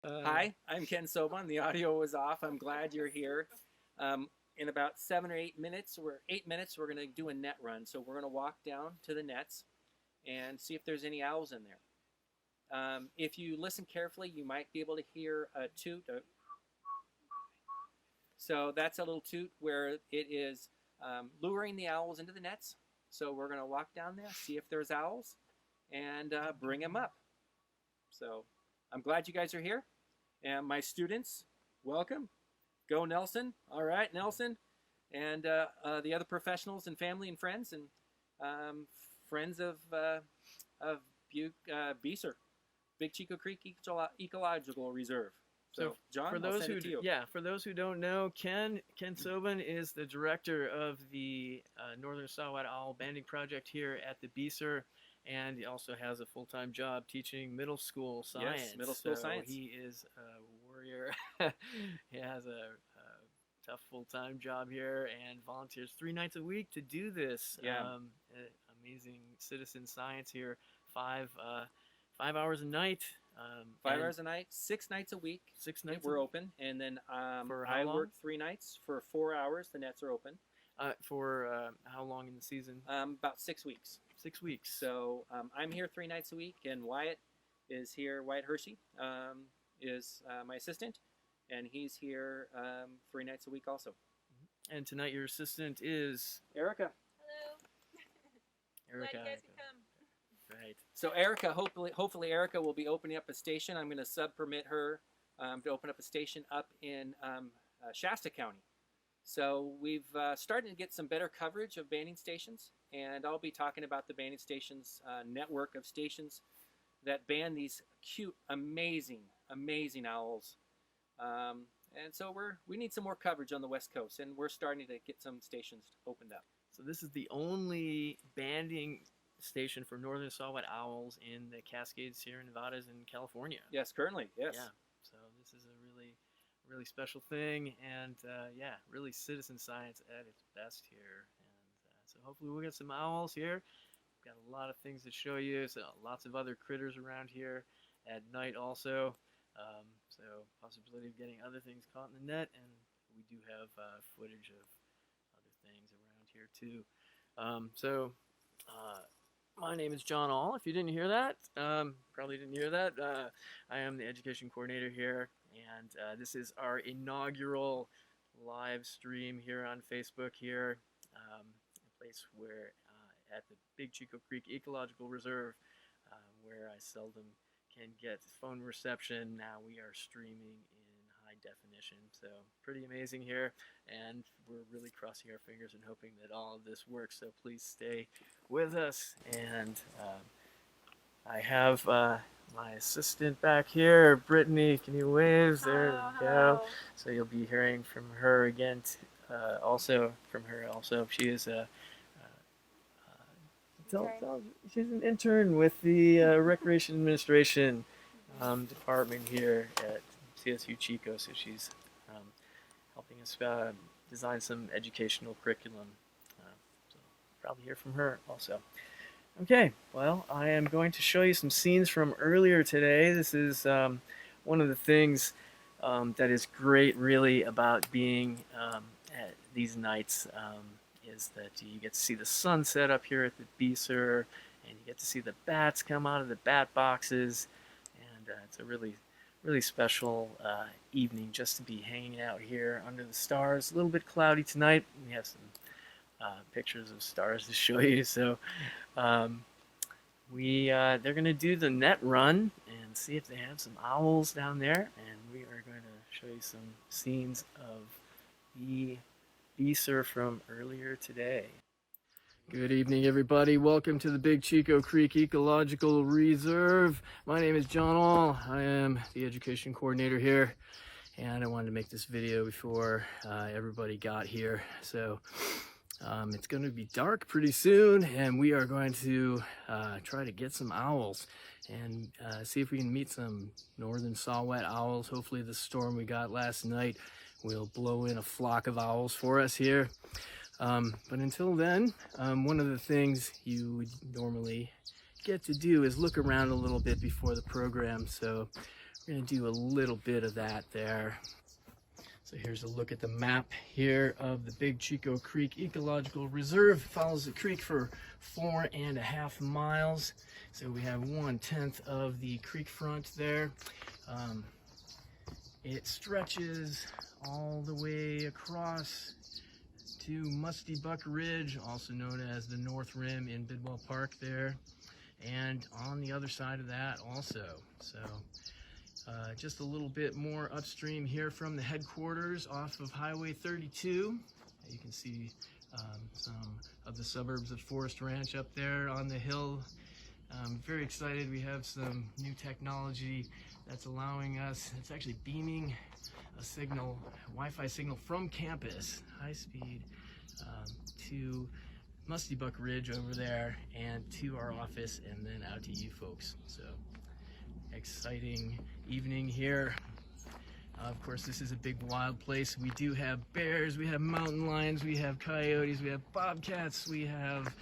Hi, I'm Ken Sobon. The audio was off. I'm glad you're here. In about 7 or 8 minutes, 8 minutes, we're going to do a net run. So we're going to walk down to the nets and see if there's any owls in there. If you listen carefully, you might be able to hear a toot. So that's a little toot where it is luring the owls into the nets. So we're going to walk down there, see if there's owls, and bring them up. So I'm glad you guys are here. And my students, welcome. Go Nelson. All right, Nelson. And the other professionals and family and friends and friends of BCCER, Big Chico Creek Ecological Reserve. So John, for those for those who don't know, Ken Sobon is the director of the Northern Saw-whet Owl Banding Project here at the BCCER. And he also has a full-time job teaching middle school science. Yes, middle school science. He is a warrior. He has a tough full-time job here and volunteers 3 nights a week to do this. Yeah. Amazing citizen science here. 5 hours a night. 5 hours a night, 6 nights a week. 6 nights we're open, and then for I work 3 nights for 4 hours. The nets are open. For how long in the season? About 6 weeks. 6 weeks. So I'm here 3 nights a week, and Wyatt is here. Wyatt Hershey is my assistant, and he's here 3 nights a week also. And tonight your assistant is Erica. Hello. Erica. Glad you guys could come. Right. So Erica, hopefully Erica will be opening up a station. I'm going to sub-permit her to open up a station up in Shasta County. So we've started to get some better coverage of banding stations, and I'll be talking about the banding stations network of stations that band these cute, amazing owls. And so we need some more coverage on the West Coast, and we're starting to get some stations opened up. So this is the only banding station for Northern Saw-whet owls in the Cascades, Sierra Nevadas, in California. Yes, currently, yes. Yeah. So this is a really special thing, and yeah, really citizen science at its best here. And so hopefully we'll get some owls here. We've got a lot of things to show you. So lots of other critters around here at night also. So possibility of getting other things caught in the net, and we do have footage of other things around here too. My name is John All. If you didn't hear that, probably didn't hear that. I am the education coordinator here, and this is our inaugural live stream here on Facebook here, a place where at the Big Chico Creek Ecological Reserve, where I seldom can get phone reception. Now we are streaming in high definition, so pretty amazing here, and we're really crossing our fingers and hoping that all of this works, so please stay with us. And I have my assistant back here, Brittany. Can you wave? There we go. So you'll be hearing from her again, also from her also. She is a she's an intern with the Recreation Administration department here at CSU Chico, so she's helping us design some educational curriculum. So probably hear from her also. Okay, well, I am going to show you some scenes from earlier today. This is one of the things that is great really about being at these nights, is that you get to see the sunset up here at the BCCER, and you get to see the bats come out of the bat boxes, and it's a really special evening just to be hanging out here under the stars. A little bit cloudy tonight. We have some pictures of stars to show you. So they're going to do the net run and see if they have some owls down there, and we are going to show you some scenes of the BCCER from earlier today. Good evening, everybody. Welcome to the Big Chico Creek Ecological Reserve. My name is John All. I am the education coordinator here, and I wanted to make this video before everybody got here. So it's going to be dark pretty soon, and we are going to try to get some owls and see if we can meet some Northern Saw-whet owls. Hopefully the storm we got last night will blow in a flock of owls for us here. But until then, one of the things you would normally get to do is look around a little bit before the program. So We're going to do a little bit of that there. So here's a look at the map here of the Big Chico Creek Ecological Reserve. Follows the creek for 4.5 miles. So we have 1/10 of the creek front there. It stretches all the way across to Musty Buck Ridge, also known as the North Rim in Bidwell Park there. And on the other side of that also. So just a little bit more upstream here from the headquarters off of Highway 32. You can see some of the suburbs of Forest Ranch up there on the hill. I'm very excited. We have some new technology that's allowing us, it's actually beaming a signal, Wi-Fi signal from campus, high speed, to Musty Buck Ridge over there and to our office and then out to you folks. So exciting evening here. Of course, this is a big wild place. We do have bears, we have mountain lions, we have coyotes, we have bobcats, we have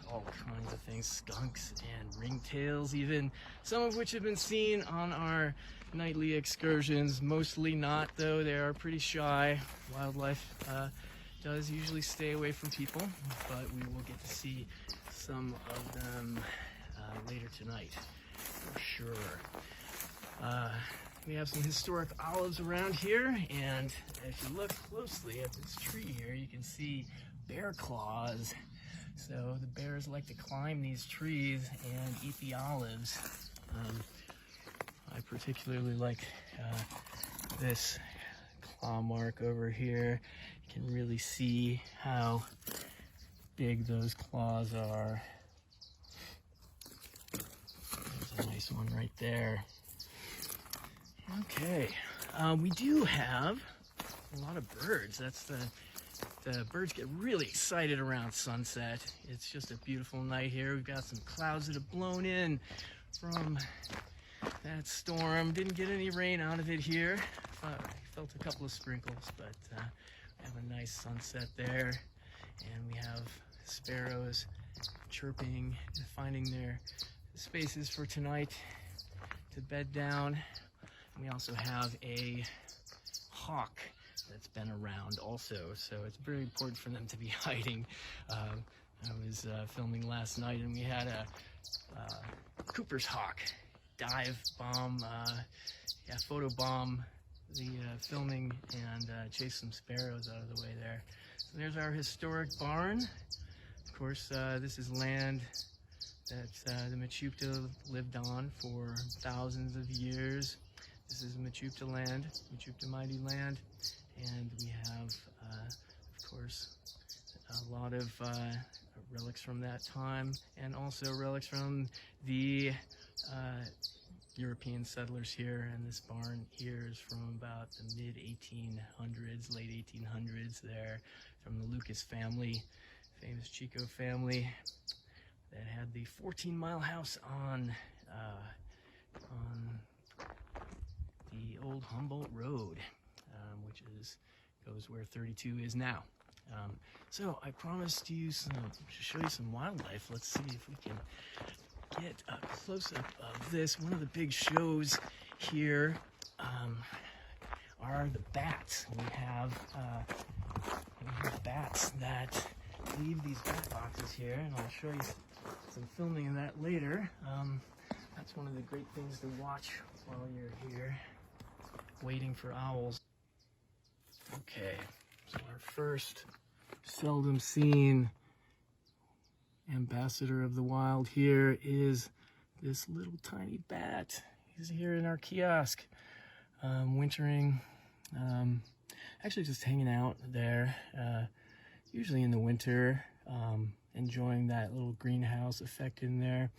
all kinds of things, skunks and ringtails even, some of which have been seen on our nightly excursions. Mostly not, though. They are pretty shy. Wildlife does usually stay away from people, but we will get to see some of them later tonight for sure. We have some historic olives around here, and if you look closely at this tree here, you can see bear claws. So the bears like to climb these trees and eat the olives. I particularly like this claw mark over here. You can really see how big those claws are. There's a nice one right there. Okay, we do have a lot of birds. That's the birds get really excited around sunset. It's just a beautiful night here. We've got some clouds that have blown in from that storm. Didn't get any rain out of it here. Felt a couple of sprinkles, but we have a nice sunset there. And we have sparrows chirping, finding their spaces for tonight to bed down. We also have a hawk that's been around also, so it's very important for them to be hiding. I was filming last night and we had a Cooper's hawk dive bomb, photo bomb the filming and chase some sparrows out of the way there. So there's our historic barn. Of course, this is land that the Mechoopda lived on for thousands of years. This is Mechoopda land, Mechoopda Mighty land, and we have, of course, a lot of relics from that time, and also relics from the European settlers here. And this barn here is from about the mid-1800s, late 1800s there, from the Lucas family, famous Chico family that had the 14-mile house on the old Humboldt Road, which goes where 32 is now. So I promised you to show you some wildlife. Let's see if we can get a close-up of this. One of the big shows here are the bats. We have bats that leave these bat boxes here, and I'll show you some filming of that later. That's one of the great things to watch while you're here waiting for owls. Okay, so our first seldom seen ambassador of the wild here is this little tiny bat. He's here in our kiosk, wintering, actually just hanging out there, usually in the winter, enjoying that little greenhouse effect in there.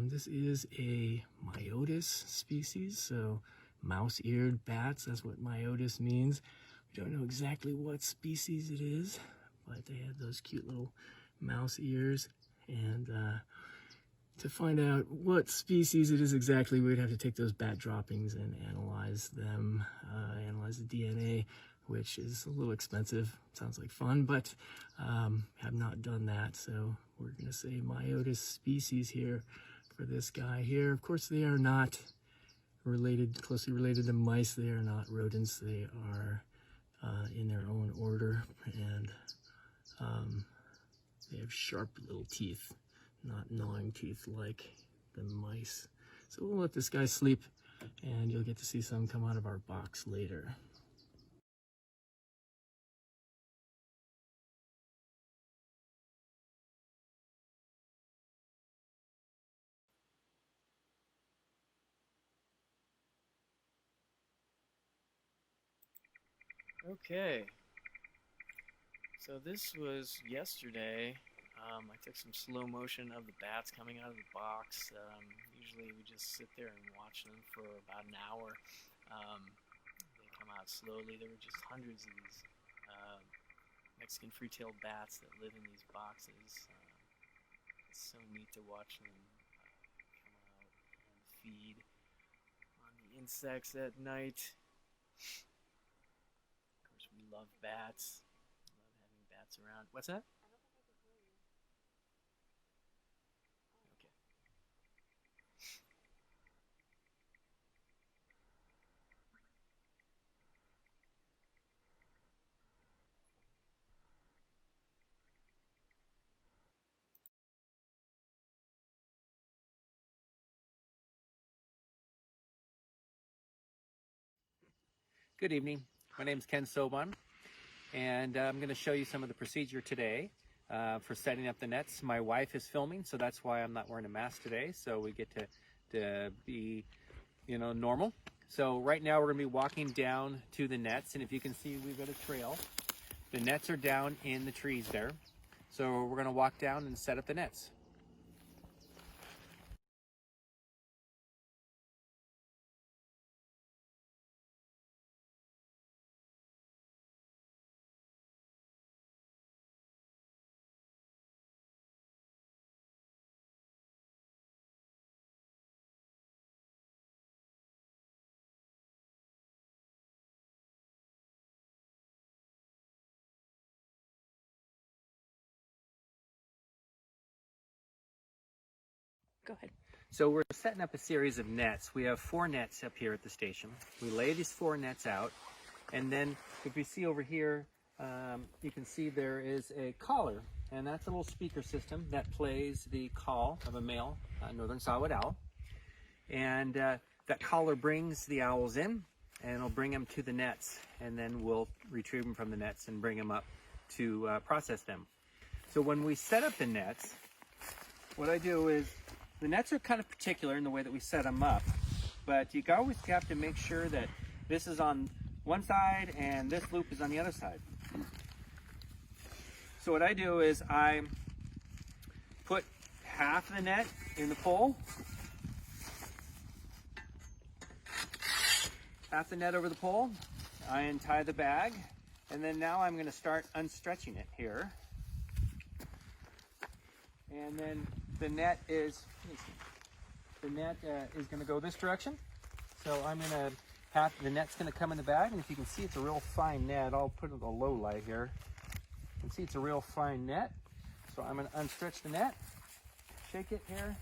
This is a Myotis species, so mouse-eared bats, that's what Myotis means. We don't know exactly what species it is, but they have those cute little mouse ears, and to find out what species it is exactly, we'd have to take those bat droppings and analyze them, analyze the DNA, which is a little expensive. Sounds like fun, but have not done that, so we're going to say Myotis species here for this guy here. Of course, they are not closely related to mice. They are not rodents. They are in their own order, and they have sharp little teeth, not gnawing teeth like the mice. So we'll let this guy sleep, and you'll get to see some come out of our box later. Okay. So this was yesterday. I took some slow motion of the bats coming out of the box. Usually we just sit there and watch them for about an hour. They come out slowly. There were just hundreds of these Mexican free-tailed bats that live in these boxes. It's so neat to watch them come out and feed on the insects at night. Of course, we love bats. Love having bats around. What's that? Good evening. My name is Ken Sobon, and I'm going to show you some of the procedure today for setting up the nets. My wife is filming, so that's why I'm not wearing a mask today, so we get to be, normal. So right now we're going to be walking down to the nets, and if you can see, we've got a trail. The nets are down in the trees there, so we're going to walk down and set up the nets. Go ahead. So we're setting up a series of nets. We have 4 nets up here at the station. We lay these 4 nets out, and then if you see over here, you can see there is a collar, and that's a little speaker system that plays the call of a male northern saw-whet owl. And that collar brings the owls in, and it'll bring them to the nets, and then we'll retrieve them from the nets and bring them up to process them. So when we set up the nets, what I do is, the nets are kind of particular in the way that we set them up, but you always have to make sure that this is on one side and this loop is on the other side. So what I do is I put half the net in the pole, half the net over the pole, I untie the bag, and then now I'm going to start unstretching it here. And then the net is going to go this direction. So I'm going to have the net's going to come in the bag, and if you can see, it's a real fine net. I'll put it in a low light here. You can see it's a real fine net. So I'm going to unstretch the net, shake it here.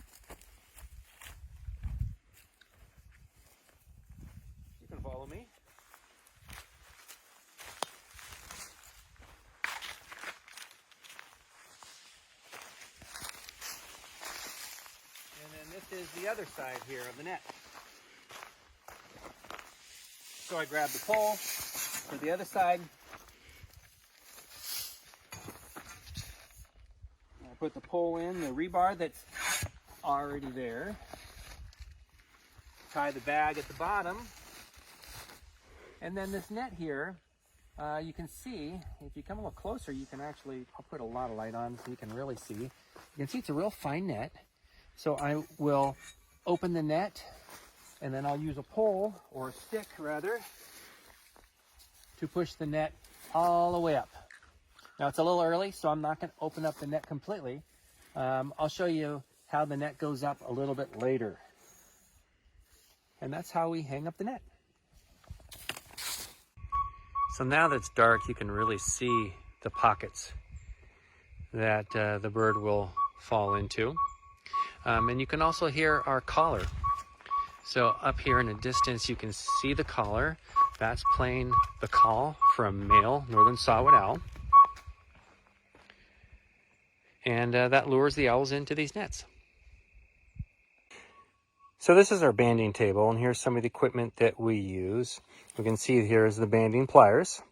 You can follow me. This is the other side here of the net. So I grab the pole for the other side. I put the pole in, the rebar that's already there. Tie the bag at the bottom. And then this net here, you can see, if you come a little closer, you can actually, I'll put a lot of light on so you can really see. You can see it's a real fine net. So I will open the net, and then I'll use a pole, or a stick rather, to push the net all the way up. Now it's a little early, so I'm not going to open up the net completely. I'll show you how the net goes up a little bit later. And that's how we hang up the net. So now that it's dark, you can really see the pockets that the bird will fall into. And you can also hear our collar. So up here in the distance, you can see the caller. That's playing the call from male northern saw-whet owl. And that lures the owls into these nets. So this is our banding table, and here's some of the equipment that we use. We can see here is the banding pliers.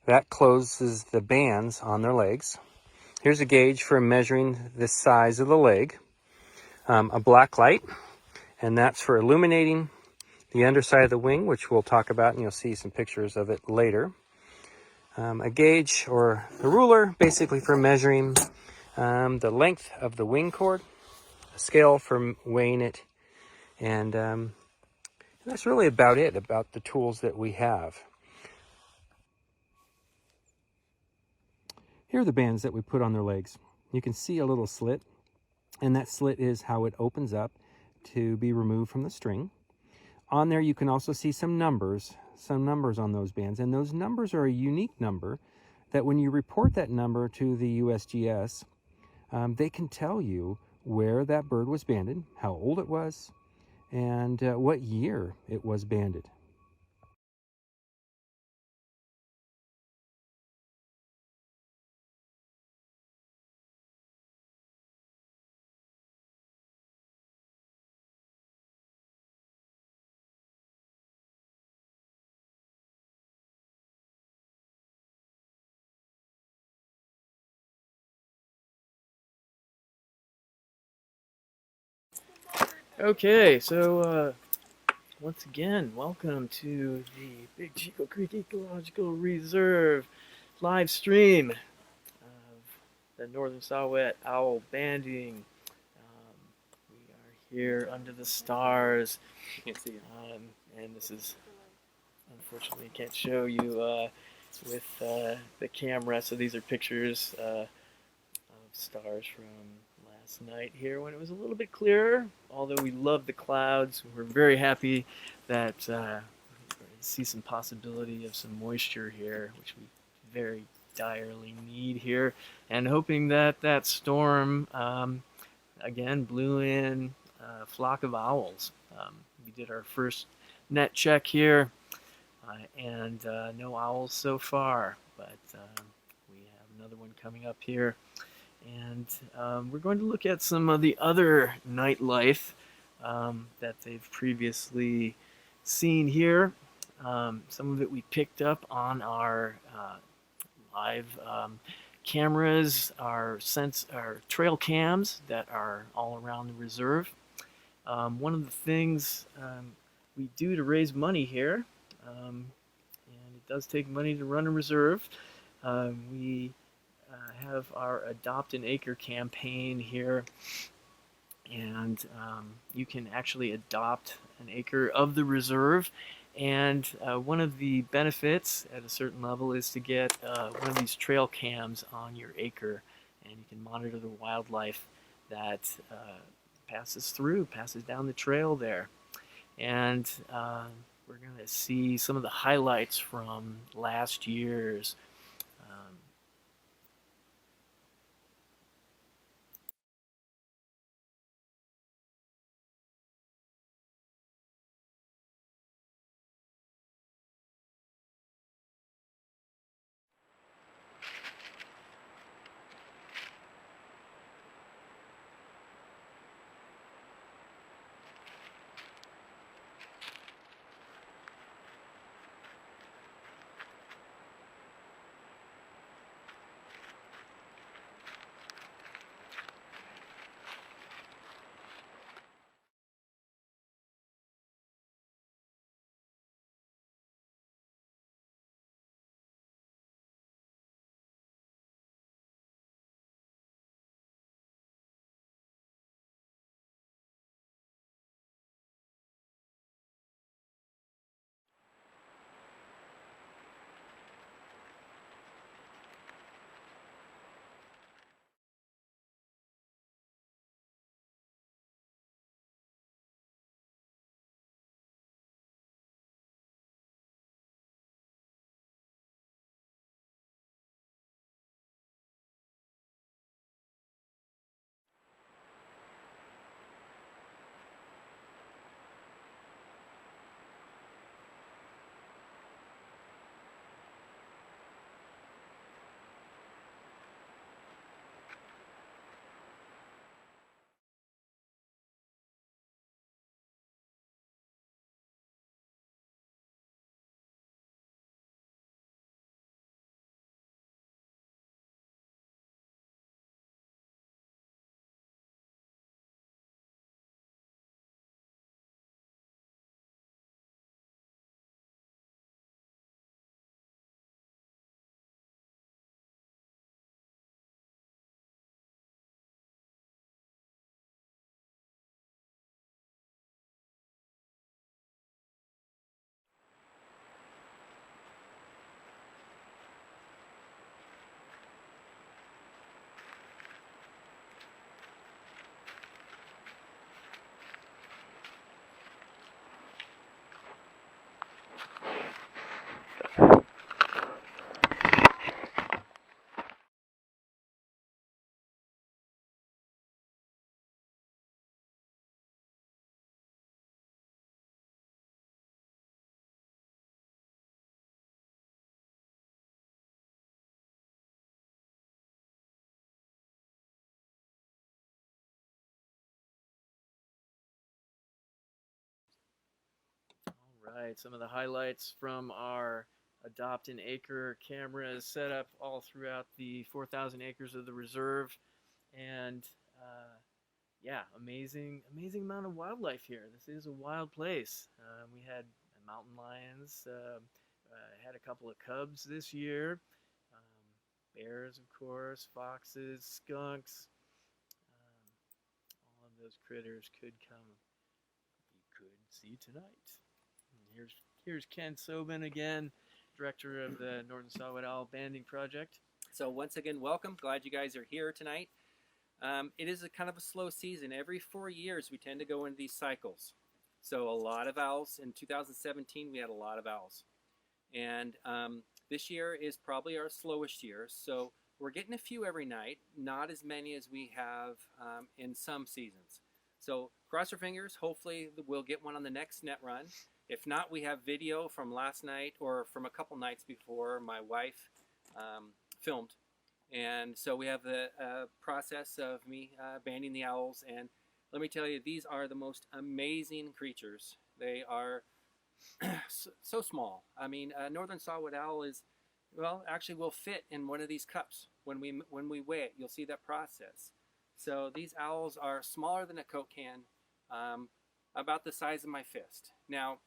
That closes the bands on their legs. Here's a gauge for measuring the size of the leg. A black light, and that's for illuminating the underside of the wing, which we'll talk about, and you'll see some pictures of it later. A gauge or a ruler, basically for measuring the length of the wing cord, a scale for weighing it, and that's really about it, about the tools that we have. Here are the bands that we put on their legs. You can see a little slit, and that slit is how it opens up to be removed from the string. On there you can also see some numbers on those bands, and those numbers are a unique number that when you report that number to the USGS, they can tell you where that bird was banded, how old it was, and what year it was banded. Okay, so once again, welcome to the Big Chico Creek Ecological Reserve live stream of the Northern Saw-whet owl banding. We are here under the stars. You can't see it. And this is, unfortunately, can't show you with the camera. So these are pictures of stars from last night here when it was a little bit clearer. Although we love the clouds, we're very happy that we see some possibility of some moisture here, which we very direly need here, and hoping that that storm again blew in a flock of owls. We did our first net check here, and no owls so far, but we have another one coming up here. And we're going to look at some of the other nightlife that they've previously seen here. Some of it we picked up on our live cameras, our trail cams that are all around the reserve. One of the things we do to raise money here, and it does take money to run a reserve, we have our Adopt an Acre campaign here, and you can actually adopt an acre of the reserve, and one of the benefits at a certain level is to get one of these trail cams on your acre, and you can monitor the wildlife that passes down the trail there. And we're going to see some of the highlights from last year's right, some of the highlights from our Adopt an Acre cameras set up all throughout the 4,000 acres of the reserve. And yeah, amazing amount of wildlife here. This is a wild place. We had mountain lions, had a couple of cubs this year, bears, of course, foxes, skunks. All of those critters could come. You could see tonight. And here's Ken Sobon again, director of the Northern Saw-whet Owl Banding Project. So once again, welcome. Glad you guys are here tonight. It is a kind of a slow season. Every 4 years, we tend to go into these cycles. So a lot of owls. In 2017, we had a lot of owls. And this year is probably our slowest year. So we're getting a few every night, not as many as we have in some seasons. So cross your fingers. Hopefully we'll get one on the next net run. If not, we have video from last night or from a couple nights before my wife filmed. And so we have the process of me banding the owls. And let me tell you, these are the most amazing creatures. They are so small. I mean, Northern Saw-whet owl is, well, actually will fit in one of these cups. When we weigh it, you'll see that process. So these owls are smaller than a Coke can, about the size of my fist. Now,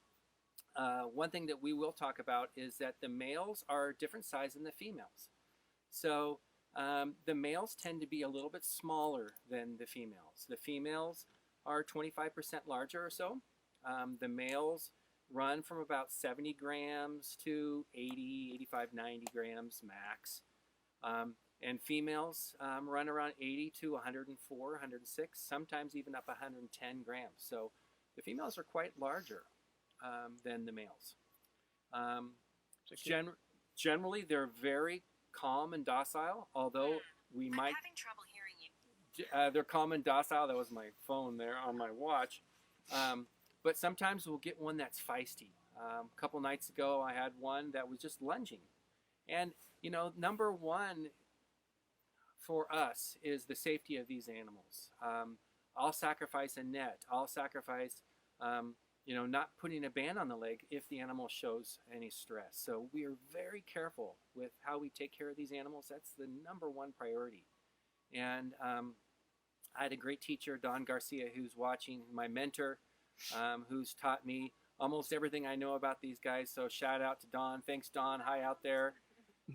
one thing that we will talk about is that the males are different size than the females. So the males tend to be a little bit smaller than the females. The females are 25% larger or so. The males run from about 70 grams to 80, 85, 90 grams max. And females run around 80 to 104, 106, sometimes even up 110 grams. So the females are quite larger than the males. Generally, they're very calm and docile, although we might... I'm having trouble hearing you. They're calm and docile. That was my phone there on my watch. But sometimes we'll get one that's feisty. A couple nights ago, I had one that was just lunging. And, you know, number one for us is the safety of these animals. I'll sacrifice a net. I'll sacrifice, not putting a band on the leg if the animal shows any stress. So we are very careful with how we take care of these animals. That's the number one priority. And I had a great teacher, Don Garcia, who's watching, my mentor, who's taught me almost everything I know about these guys. So shout out to Don. Thanks, Don. Hi out there.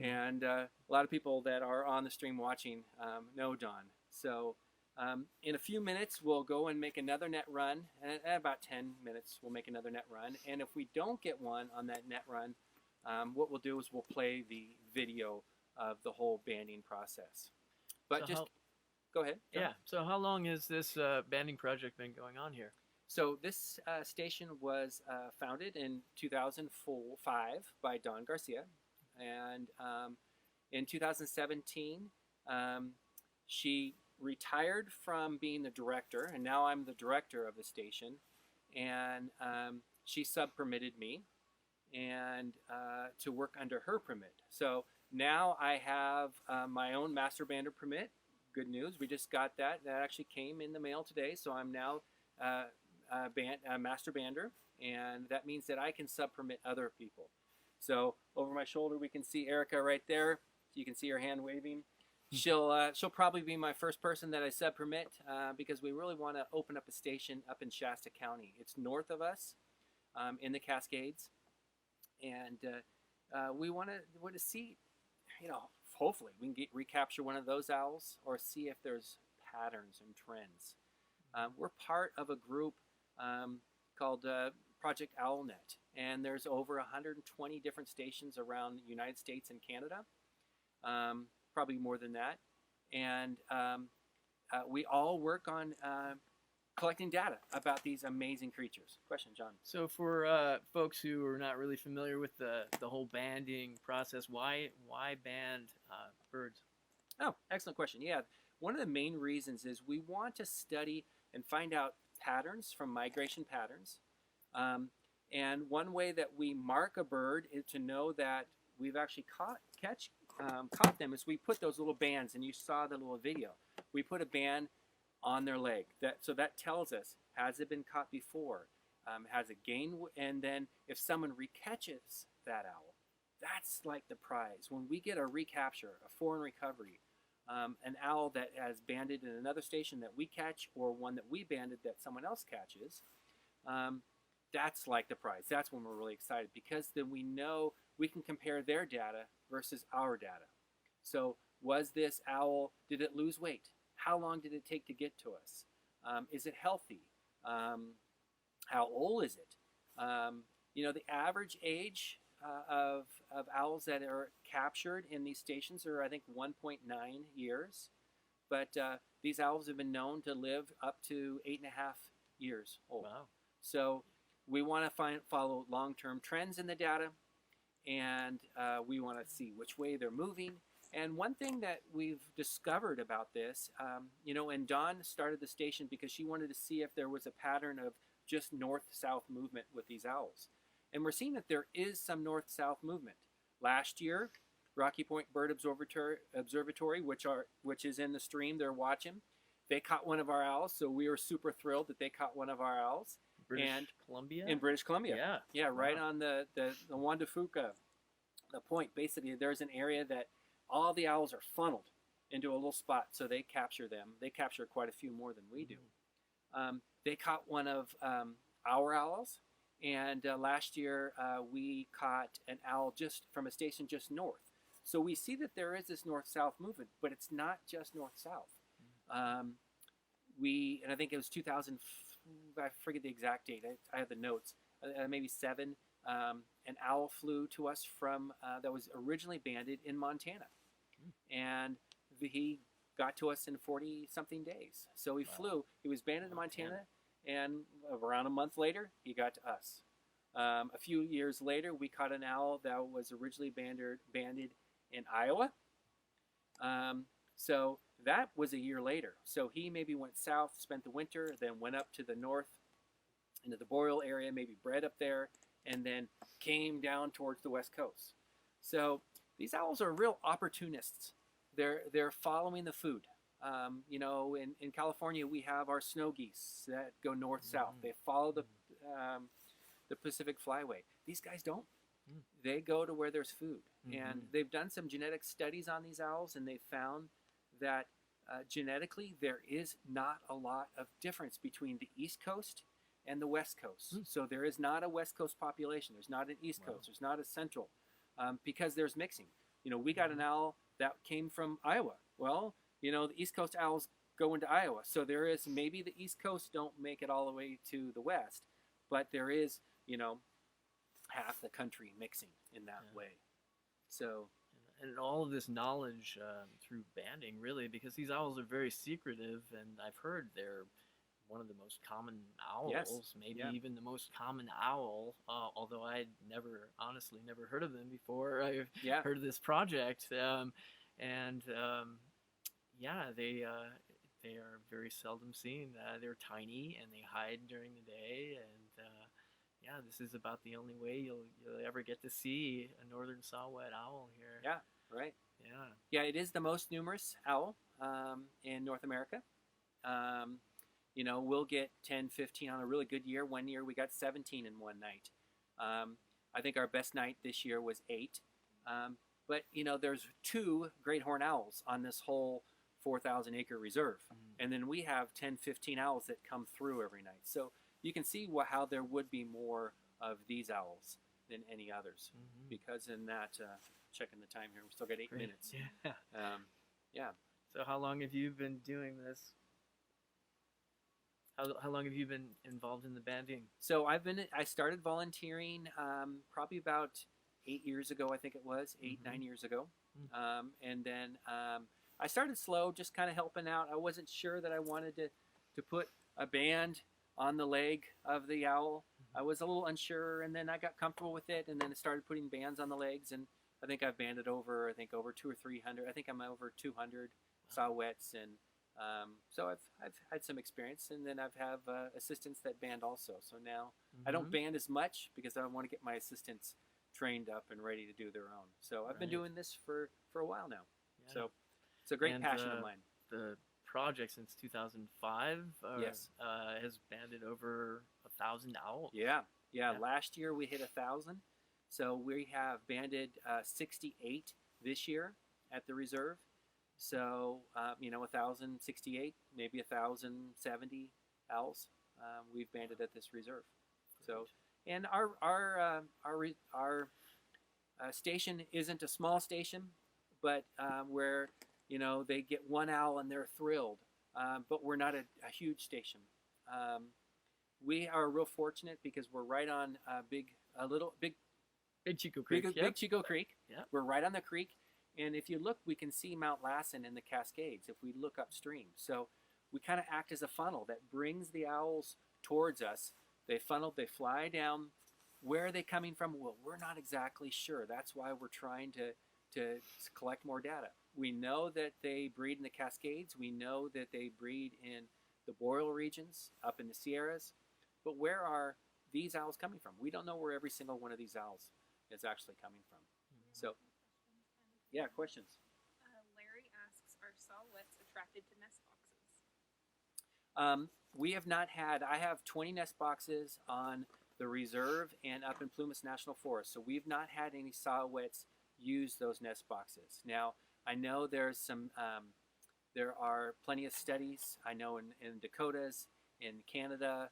And a lot of people that are on the stream watching know Don. So in a few minutes, we'll go and make another net run. And at about 10 minutes, we'll make another net run. And if we don't get one on that net run, what we'll do is we'll play the video of the whole banding process. But So go ahead. John. Yeah, so how long has this banding project been going on here? So this station was founded in 2005 by Don Garcia. And in 2017, she retired from being the director, and now I'm the director of the station. And she sub-permitted me and to work under her permit. So now I have my own master bander permit. Good news, we just got that. That actually came in the mail today, so I'm now a master bander, and that means that I can sub-permit other people. So over my shoulder, we can see Erica right there. You can see her hand waving. She'll probably be my first person that I sub-permit because we really want to open up a station up in Shasta County. It's north of us in the Cascades, and we want to see, hopefully we can recapture one of those owls or see if there's patterns and trends. We're part of a group called Project OwlNet, and there's over 120 different stations around the United States and Canada, probably more than that. And we all work on collecting data about these amazing creatures. Question, John? So for folks who are not really familiar with the whole banding process, why band birds? Oh, excellent question. Yeah, one of the main reasons is we want to study and find out patterns from migration patterns. And one way that we mark a bird is to know that we've actually caught them is we put those little bands, and you saw the little video. We put a band on their leg. So that tells us, has it been caught before? has a gain, and then if someone recatches that owl, that's like the prize. When we get a recapture, a foreign recovery, an owl that has banded in another station that we catch, or one that we banded that someone else catches, that's like the prize. That's when we're really excited, because then we know we can compare their data versus our data. So was this owl, did it lose weight? How long did it take to get to us? Is it healthy? How old is it? The average age of owls that are captured in these stations are, I think, 1.9 years. But these owls have been known to live up to 8.5 years old. Wow. So we want to follow long-term trends in the data, and we want to see which way they're moving. And one thing that we've discovered about this, and Dawn started the station because she wanted to see if there was a pattern of just north-south movement with these owls. And we're seeing that there is some north-south movement. Last year, Rocky Point Bird Observatory, which is in the stream they're watching, they caught one of our owls, so we were super thrilled that they caught one of our owls. Columbia? In British Columbia. Yeah. Yeah, right Wow. on the Juan de Fuca, the point. Basically, there's an area that all the owls are funneled into a little spot, so they capture them. They capture quite a few more than we do. They caught one of our owls, and last year we caught an owl just from a station just north. So we see that there is this north-south movement, but it's not just north-south. And I think it was 2000, I forget the exact date, I have the notes, maybe 7, an owl flew to us from, that was originally banded in Montana. And he got to us in 40-something days. So he flew, he was banded in Montana, and around a month later, he got to us. A few years later, we caught an owl that was originally banded in Iowa. So that was a year later. So he maybe went south, spent the winter, then went up to the north into the Boreal area, maybe bred up there, and then came down towards the west coast. So these owls are real opportunists. They're following the food. In California, we have our snow geese that go north-south. They follow the Pacific Flyway. These guys don't. They go to where there's food. And they've done some genetic studies on these owls, and they've found that genetically there is not a lot of difference between the East Coast and the West Coast. So there is not a West Coast population. There's not an East Coast. There's not a Central, because there's mixing. We got an owl that came from Iowa. Well, the East Coast owls go into Iowa. So there is, maybe the East Coast don't make it all the way to the West, but there is, half the country mixing in that way. So, and all of this knowledge through banding, really, because these owls are very secretive, and I've heard they're one of the most common owls, maybe even the most common owl, although I'd honestly never heard of them before I heard of this project. They are very seldom seen. They're tiny, and they hide during the day, and this is about the only way you'll ever get to see a northern saw-whet owl here. Yeah, right. Yeah, it is the most numerous owl in North America. We'll get 10, 15 on a really good year. One year we got 17 in one night. I think our best night this year was 8. But, there's 2 great horned owls on this whole 4,000 acre reserve. And then we have 10, 15 owls that come through every night. So you can see how there would be more of these owls than any others. Because in that, checking the time here, we still got 8 minutes. Yeah. So how long have you been doing this? How long have you been involved in the banding? So I started volunteering probably about 8 years ago, I think it was, 9 years ago. And then I started slow, just kind of helping out. I wasn't sure that I wanted to put a band on the leg of the owl. I was a little unsure, and then I got comfortable with it, and then I started putting bands on the legs, and I think I've banded over 200 or 300. I think I'm over 200 saw-whets, and so I've had some experience, and then I've have assistants that band also. So now I don't band as much because I want to get my assistants trained up and ready to do their own. So I've been doing this for a while now. Yeah. So it's a great passion of mine. The project since 2005 yes. Has banded over 1,000 owls. Yeah. Yeah. Last year we hit 1,000. So we have banded 68 this year at the reserve. So, 1,068, maybe 1,070 owls we've banded at this reserve. So, and our station isn't a small station, but where, they get one owl and they're thrilled. But we're not a huge station. We are real fortunate because we're right on Big Chico Creek. Big Chico Creek. Yep. We're right on the creek. And if you look, we can see Mount Lassen in the Cascades if we look upstream. So we kind of act as a funnel that brings the owls towards us. They fly down. Where are they coming from? Well, we're not exactly sure. That's why we're trying to collect more data. We know that they breed in the Cascades. We know that they breed in the boreal regions up in the Sierras. But where are these owls coming from? We don't know where every single one of these owls is actually coming from. So, yeah, questions? Larry asks, are saw-whets attracted to nest boxes? We have not had, I have 20 nest boxes on the reserve and up in Plumas National Forest. So we've not had any saw-whets use those nest boxes. Now, I know there's there are plenty of studies, I know in Dakotas, in Canada,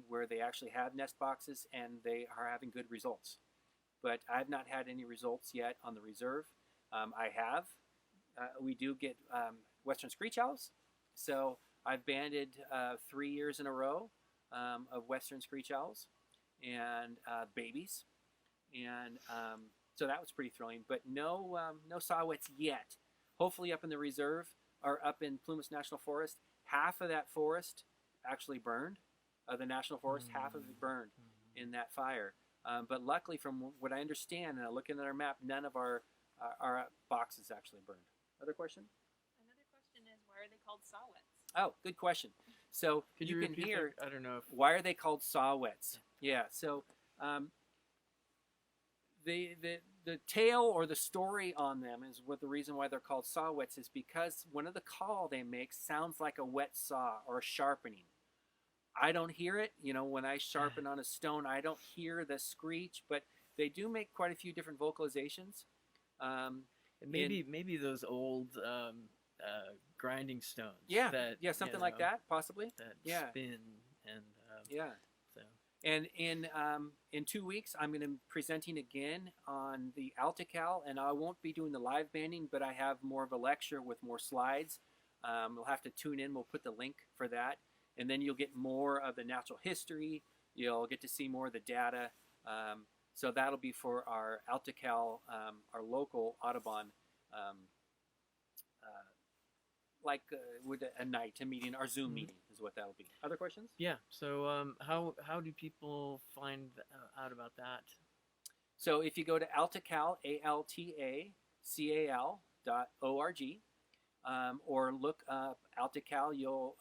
where they actually have nest boxes and they are having good results. But I've not had any results yet on the reserve. We do get western screech owls. So I've banded 3 years in a row of western screech owls and babies. And so that was pretty thrilling. But no saw-whets yet. Hopefully up in the reserve or up in Plumas National Forest, half of that forest actually burned. The national forest, half of it burned in that fire. But luckily, from what I understand, and looking at our map, none of our boxes actually burned. Other question? Another question is, why are they called saw-whets? Oh, good question. So Could you can repeat hear, that? I don't know if... why are they called saw-whets? Yeah, so the tale or the story on them is what the reason why they're called saw-whets is because one of the call they make sounds like a wet saw or sharpening. I don't hear it. When I sharpen on a stone, I don't hear the screech, but they do make quite a few different vocalizations. Maybe those old grinding stones. Yeah, that, something like that, possibly. That spin and yeah. So. And in 2 weeks, I'm going to be presenting again on the Altical, and I won't be doing the live banding, but I have more of a lecture with more slides. You'll have to tune in. We'll put the link for that. And then you'll get more of the natural history. You'll get to see more of the data. So that'll be for our Altical, our local Audubon, with a night, a meeting, our Zoom meeting is what that'll be. Other questions? Yeah. So how do people find out about that? So if you go to Altical, ALTACAL.org, or look up Altical,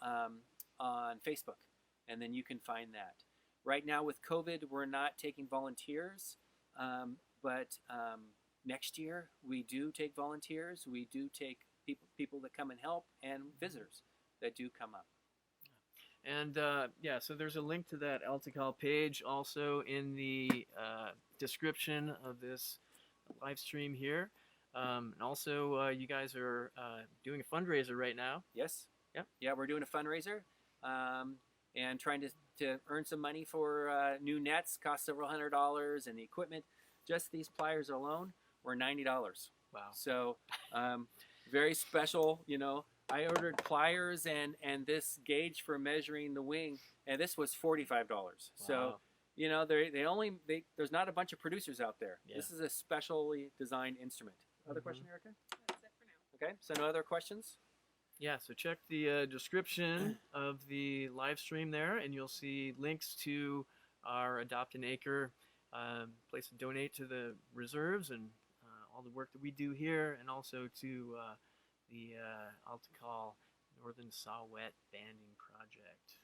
on Facebook, and then you can find that. Right now with COVID, we're not taking volunteers, but next year we do take volunteers. We do take people that come and help and visitors that do come up. And so there's a link to that Altical page also in the description of this live stream here. And also, you guys are doing a fundraiser right now. Yes. Yep. Yeah, we're doing a fundraiser and trying to earn some money for new nets. Cost several $100s, and the equipment. Just these pliers alone were $90. Wow. So very special. I ordered pliers and this gauge for measuring the wing, and this was $45. Wow. So there's not a bunch of producers out there. Yeah. This is a specially designed instrument. Other question, Erica? That's it for now. Okay, so no other questions? Yeah, so check the description of the live stream there, and you'll see links to our Adopt an Acre place to donate to the reserves and all the work that we do here, and also to the Altical Northern Saw-whet Banding Project.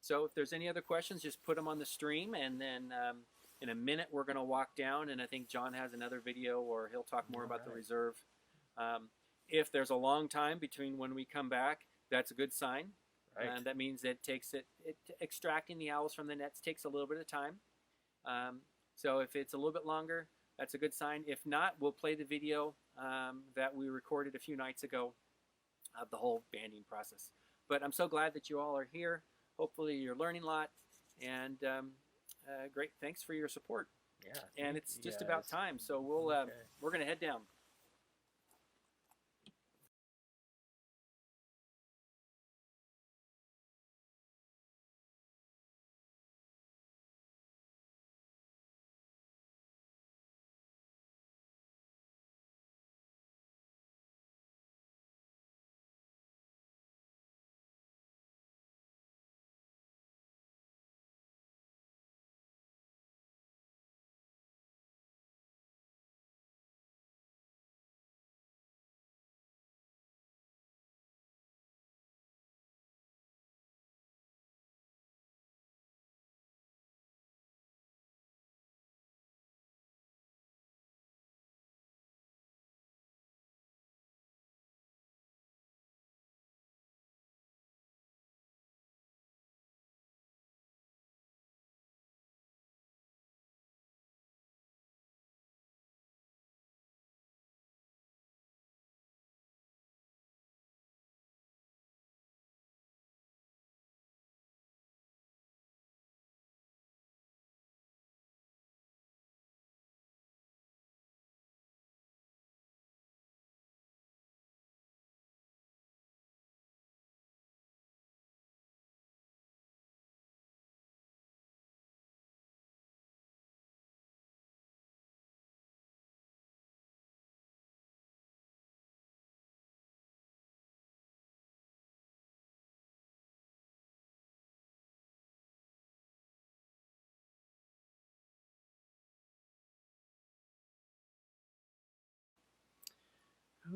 So if there's any other questions, just put them on the stream, and then in a minute we're going to walk down, and I think John has another video where he'll talk more about the reserve. If there's a long time between when we come back, that's a good sign. Right. That means that extracting the owls from the nets takes a little bit of time. So if it's a little bit longer, that's a good sign. If not, we'll play the video that we recorded a few nights ago of the whole banding process. But I'm so glad that you all are here. Hopefully you're learning a lot, and great, thanks for your support. Yeah. And it's just about time, so we're gonna head down.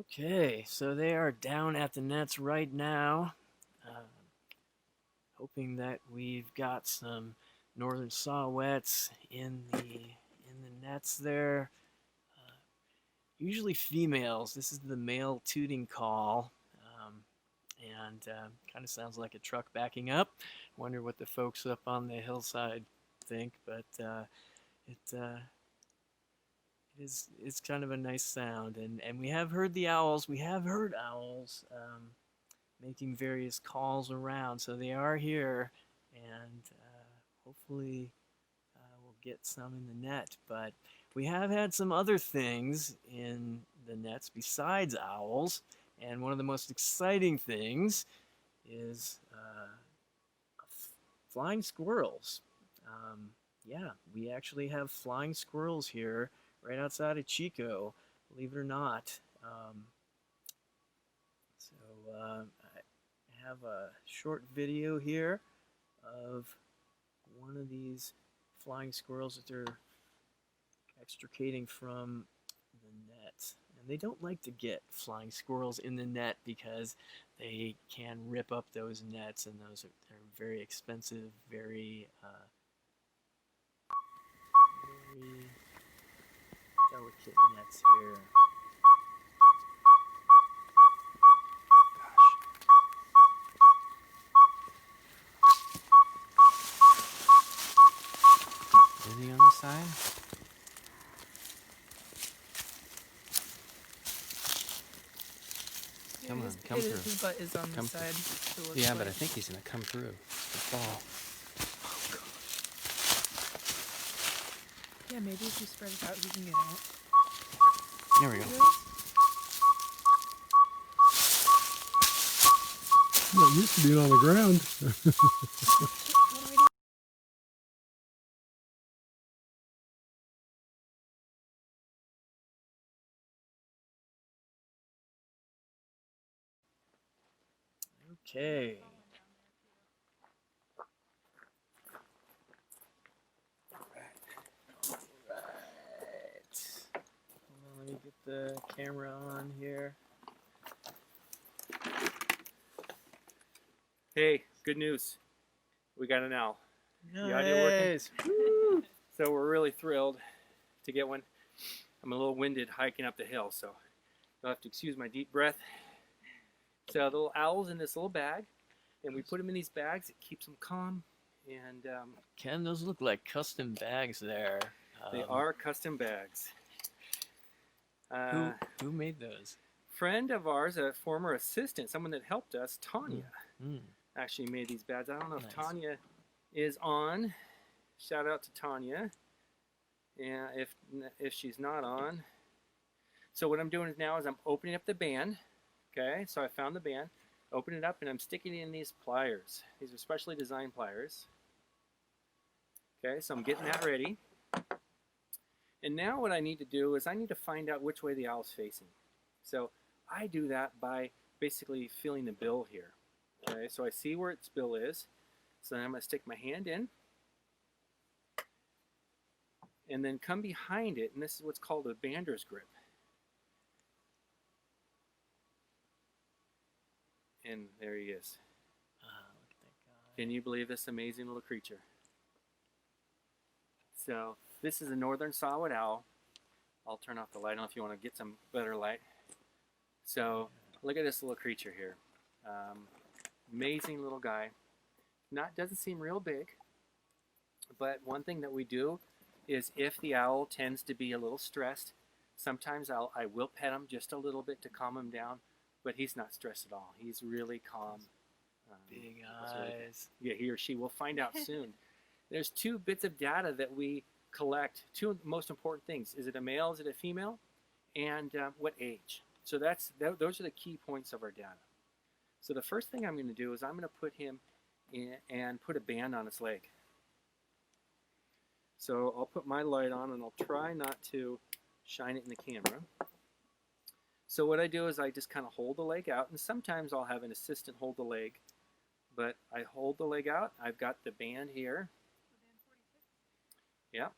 Okay, so they are down at the nets right now, hoping that we've got some northern saw-whets in the nets there. Usually females. This is the male tooting call, and kind of sounds like a truck backing up. Wonder what the folks up on the hillside think, but it's kind of a nice sound, and we have heard the owls. We have heard owls making various calls around, so they are here, and hopefully we'll get some in the net. But we have had some other things in the nets besides owls, and one of the most exciting things is flying squirrels. Yeah, we actually have flying squirrels here right outside of Chico, believe it or not. I have a short video here of one of these flying squirrels that they're extricating from the net. And they don't like to get flying squirrels in the net because they can rip up those nets, and they're very expensive, very delicate nets here. Gosh. Is he on the side? Come on, come through. His butt is on Come the side. So it looks Yeah, like. but I think he's gonna come through the fall. Yeah, maybe if you spread it out, he can get out. There we go. Not used to being on the ground. Okay. Let me get the camera on here. Hey, good news. We got an owl. The audio working? Nice. So we're really thrilled to get one. I'm a little winded hiking up the hill, so you'll have to excuse my deep breath. So the little owl's in this little bag. And we put them in these bags. It keeps them calm. And Ken, those look like custom bags there. they are custom bags. Who made those? Friend of ours, a former assistant, someone that helped us, Tanya, actually made these bags. I don't know if Tanya is on. Shout out to Tanya. Yeah, if she's not on. So what I'm doing now is I'm opening up the band. Okay, so I found the band, open it up, and I'm sticking it in these pliers. These are specially designed pliers. Okay, so I'm getting that ready. And now what I need to do is I need to find out which way the owl's facing. So I do that by basically feeling the bill here. Okay, so I see where its bill is. So then I'm going to stick my hand in. And then come behind it, and this is what's called a bander's grip. And there he is. Look at that guy. Can you believe this amazing little creature? So this is a northern saw-whet owl. I'll turn off the light. I don't know if you want to get some better light. So look at this little creature here. Amazing little guy. Doesn't seem real big. But one thing that we do is if the owl tends to be a little stressed, sometimes I will pet him just a little bit to calm him down. But he's not stressed at all. He's really calm. Big really eyes. yeah, he or she. We'll find out soon. There's 2 bits of data that we collect. 2 most important things. Is it a male? Is it a female? And what age? So those are the key points of our data. So the first thing I'm going to do is I'm going to put him in and put a band on his leg. So I'll put my light on and I'll try not to shine it in the camera. So what I do is I just kind of hold the leg out, and sometimes I'll have an assistant hold the leg, but I hold the leg out. I've got the band here. Yeah,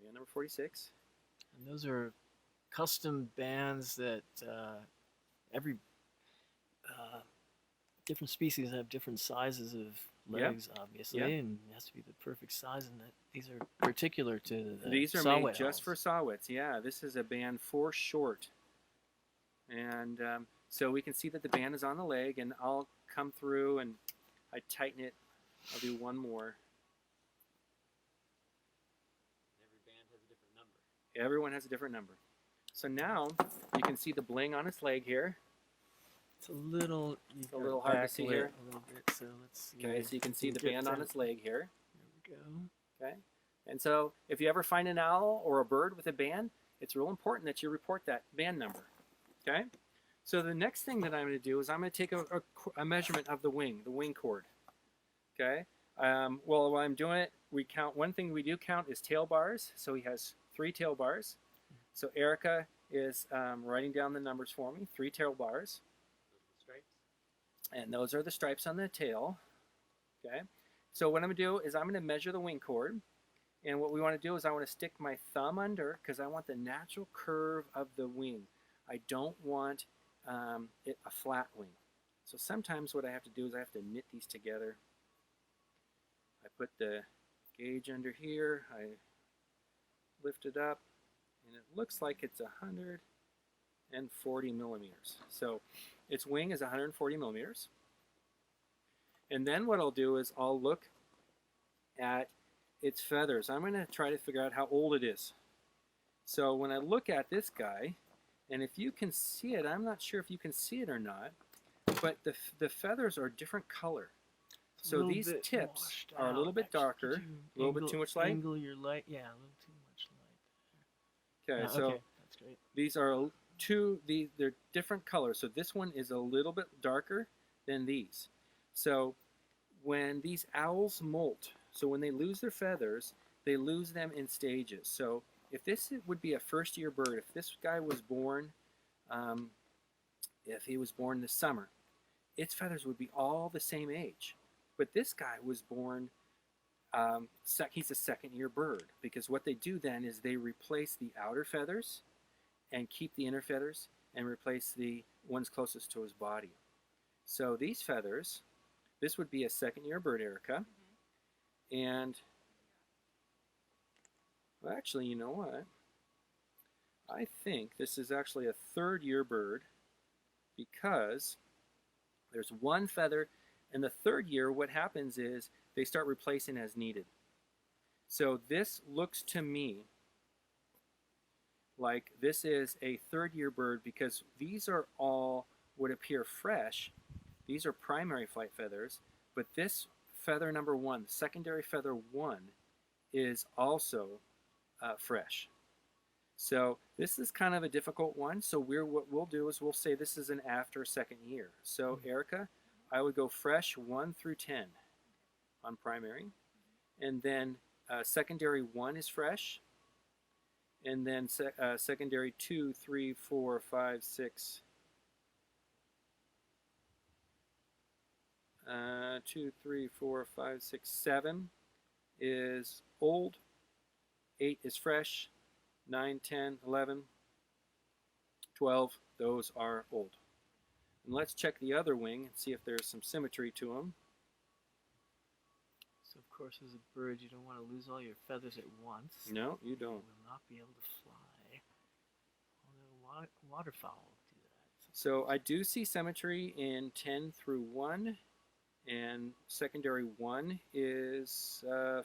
band number 46. And those are custom bands that every different species have different sizes of legs, obviously, and it has to be the perfect size, and that these are particular to the These are saw-whet made just owls. for saw-whets. Yeah, this is a band for short. And so we can see that the band is on the leg, and I'll come through and I tighten it. I'll do one more. Every band has a different number. Everyone has a different number. So now you can see the bling on its leg here. It's a little hard to see here. A little bit, so let's see. Okay, so you can see the band on its leg here. There we go. Okay, and so if you ever find an owl or a bird with a band, it's real important that you report that band number. Okay, so the next thing that I'm going to do is I'm going to take a measurement of the wing cord. Okay, well, while I'm doing it, we count. One thing we do count is tail bars. So he has 3 tail bars. So Erica is writing down the numbers for me. 3 tail bars. And those are the stripes on the tail. Okay, so what I'm going to do is I'm going to measure the wing cord. And what we want to do is I want to stick my thumb under because I want the natural curve of the wing. I don't want it a flat wing. So sometimes what I have to do is I have to knit these together. I put the gauge under here, I lift it up, and it looks like it's 140 millimeters. So its wing is 140 millimeters. And then what I'll do is I'll look at its feathers. I'm going to try to figure out how old it is. So when I look at this guy, and if you can see it, I'm not sure if you can see it or not, but the feathers are different color. So these tips are a little bit darker, a little bit too much light. Angle your light, yeah, a little too much light. Okay, so okay, that's great. these are they're different colors. So this one is a little bit darker than these. So when these owls molt, so when they lose their feathers, they lose them in stages. So if this would be a first-year bird, if this guy was born, if he was born this summer, its feathers would be all the same age. But this guy was born, he's a second-year bird, because what they do then is they replace the outer feathers and keep the inner feathers and replace the ones closest to his body. So these feathers, this would be a second-year bird, Erica. And, well, actually, you know what? I think this is actually a third-year bird because there's one feather And the third year, what happens is they start replacing as needed. So this looks to me like this is a third-year bird because these are all would appear fresh. These are primary flight feathers, but this feather number 1, secondary feather 1, is also fresh. So this is kind of a difficult one. So what we'll do is we'll say this is an after second year. So Erica, I would go fresh 1 through 10 on primary, and then secondary 1 is fresh, and then secondary 2, 3, 4, 5, 6. 2, 3, 4, 5, 6, 7 is old, 8 is fresh, 9, 10, 11, 12, those are old. And let's check the other wing and see if there's some symmetry to them. So of course, as a bird, you don't want to lose all your feathers at once. No, you don't. You will not be able to fly. Although waterfowl do that. So I do see symmetry in 10 through 1, and secondary 1 is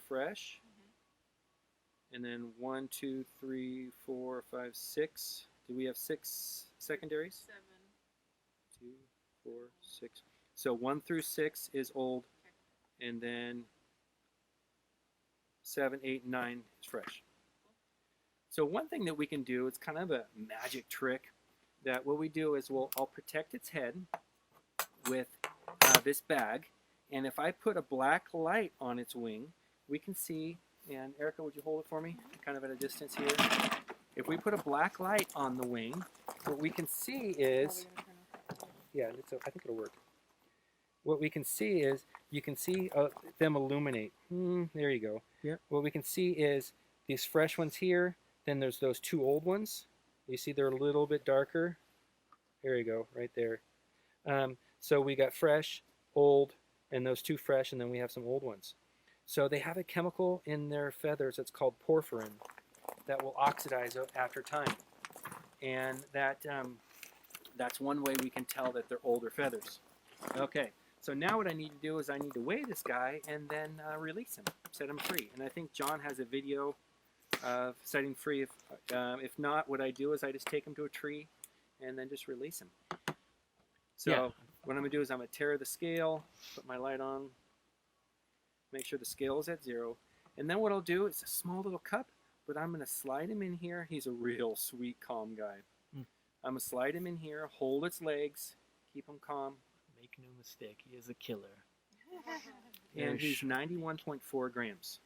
fresh. And then 1, 2, 3, 4, 5, 6. Do we have 6 secondaries? 7. 2, 4, 6. So 1 through 6 is old, and then 7, 8, and 9 is fresh. So one thing that we can do, it's kind of a magic trick, that what we do is I'll protect its head with this bag, and if I put a black light on its wing, we can see, and Erica, would you hold it for me? Kind of at a distance here. If we put a black light on the wing, what we can see is, yeah, I think it'll work. What we can see is, you can see them illuminate. There you go. Yep. What we can see is these fresh ones here, then there's those 2 old ones. You see they're a little bit darker. There you go, right there. So we got fresh, old, and those 2 fresh, and then we have some old ones. So they have a chemical in their feathers that's called porphyrin that will oxidize after time. And that's one way we can tell that they're older feathers. Okay, so now what I need to do is I need to weigh this guy and then release him, set him free. And I think John has a video of setting free. If not, what I do is I just take him to a tree and then just release him. So Yeah. what I'm going to do is I'm going to tear the scale, put my light on, make sure the scale is at 0. And then what I'll do is a small little cup, but I'm going to slide him in here. He's a real sweet, calm guy. I'm going to slide him in here, hold its legs, keep him calm. Make no mistake, he is a killer. And he's 91.4 grams.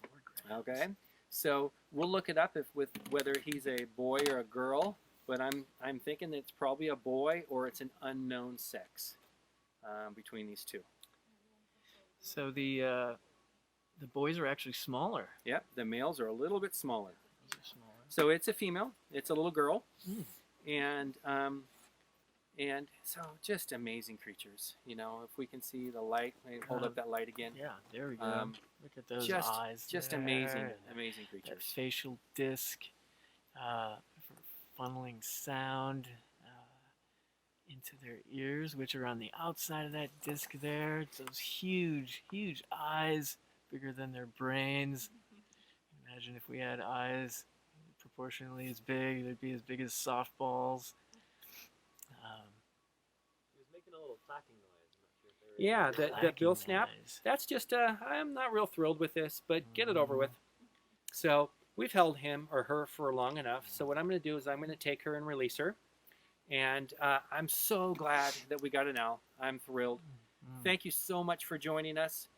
91.4 grams. Okay, so we'll look it up with whether he's a boy or a girl, but I'm thinking that it's probably a boy or it's an unknown sex between these 2. So the boys are actually smaller. Yep, the males are a little bit smaller. Those are smaller. So it's a female. It's a little girl, Mm. and so just amazing creatures. You know, if we can see the light, maybe hold up that light again. Yeah, there we go. Look at those Just eyes. just there, amazing, and amazing that creatures. facial disc for funneling sound into their ears, which are on the outside of that disc there. It's those huge, huge eyes, bigger than their brains. Imagine if we had eyes proportionally as big, they'd be as big as softballs. He was making a little clacking noise. I'm not sure if there was Yeah, the bill Clacking snap. eyes. That's just I'm not real thrilled with this, but get it over with. So we've held him or her for long enough. So what I'm going to do is I'm going to take her and release her. And I'm so glad that we got an owl. I'm thrilled. Thank you so much for joining us.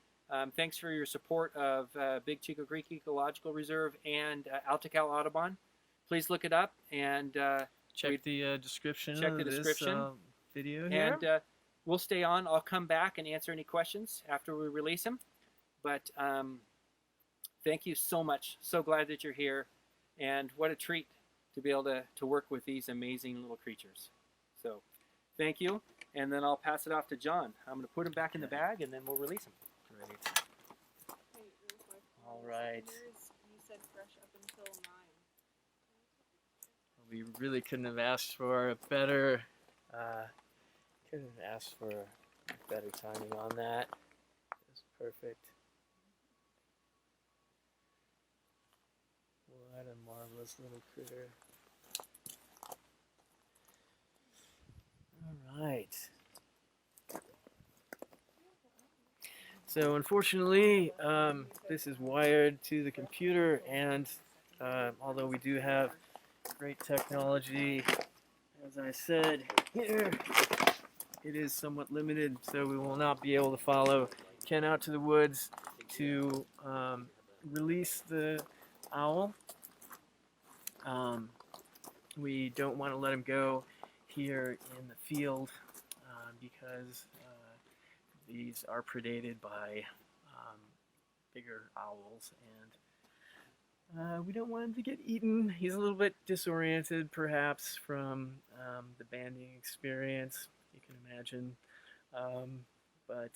Thanks for your support of Big Chico Creek Ecological Reserve and Altic-Owl Audubon. Please look it up and Check the description check of the this description. video here. and we'll stay on. I'll come back and answer any questions after we release him. But thank you so much. So glad that you're here. And what a treat to be able to work with these amazing little creatures. So thank you. And then I'll pass it off to John. I'm going to put him back in the bag and then we'll release him. Great. Hey, real quick. All right. You said fresh up until 9. We really couldn't have asked for a better, couldn't have asked for better timing on that. That's perfect. What a marvelous little critter. All right. So unfortunately, this is wired to the computer, and although we do have great technology, as I said here, it is somewhat limited, so we will not be able to follow Ken out to the woods to release the owl. We don't want to let him go here in the field because these are predated by bigger owls, and we don't want him to get eaten. He's a little bit disoriented, perhaps, from the banding experience, you can imagine, but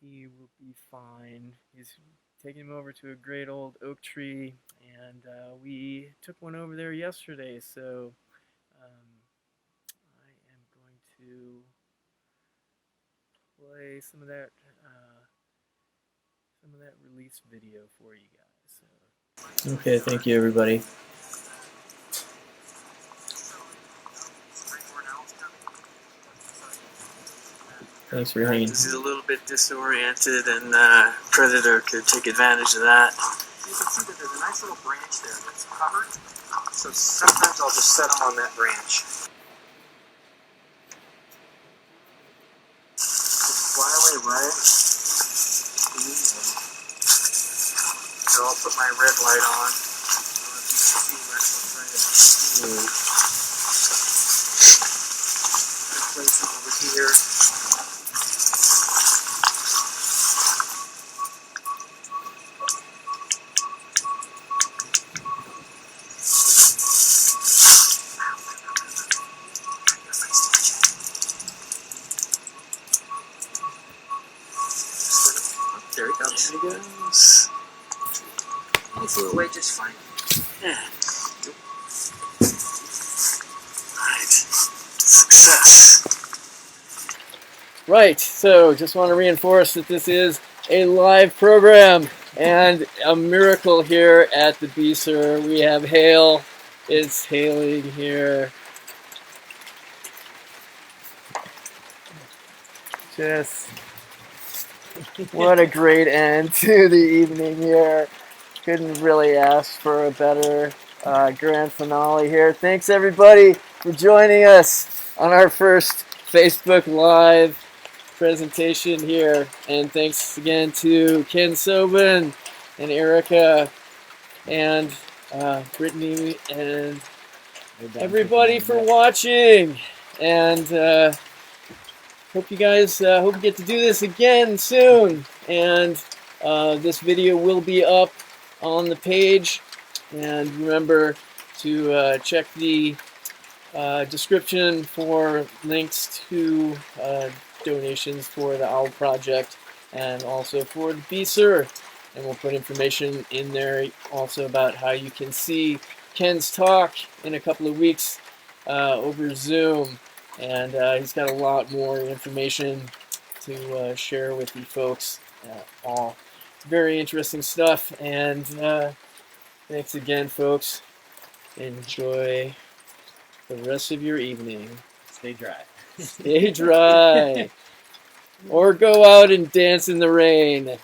he will be fine. He's taking him over to a great old oak tree, and we took one over there yesterday, so I am going to play some of that release video for you guys. So. Okay, thank you, everybody. Thanks for hanging. He's a little bit disoriented, and Predator could take advantage of that. You can see that there's a nice little branch there that's covered, so sometimes I'll just set him on that branch. Just fly away, right? So I'll put my red light on. I don't know if you can see much. I'll try to place him over here. There he goes. There he goes. He flew away just fine. Yeah. Alright. Success. Right, so just want to reinforce that this is a live program and a miracle here at the BCCER. We have hail. It's hailing here. Just what a great end to the evening here. Couldn't really ask for a better grand finale here. Thanks everybody for joining us on our first Facebook Live presentation here. And thanks again to Ken Sobon and Erica and Brittany and everybody for watching. And hope you guys hope you get to do this again soon. And this video will be up on the page, and remember to check the description for links to donations for the OWL project and also for the BCCER, and we'll put information in there also about how you can see Ken's talk in a couple of weeks over Zoom, and he's got a lot more information to share with you folks. All very interesting stuff, and thanks again, folks. Enjoy the rest of your evening. Stay dry. Stay dry. Or go out and dance in the rain.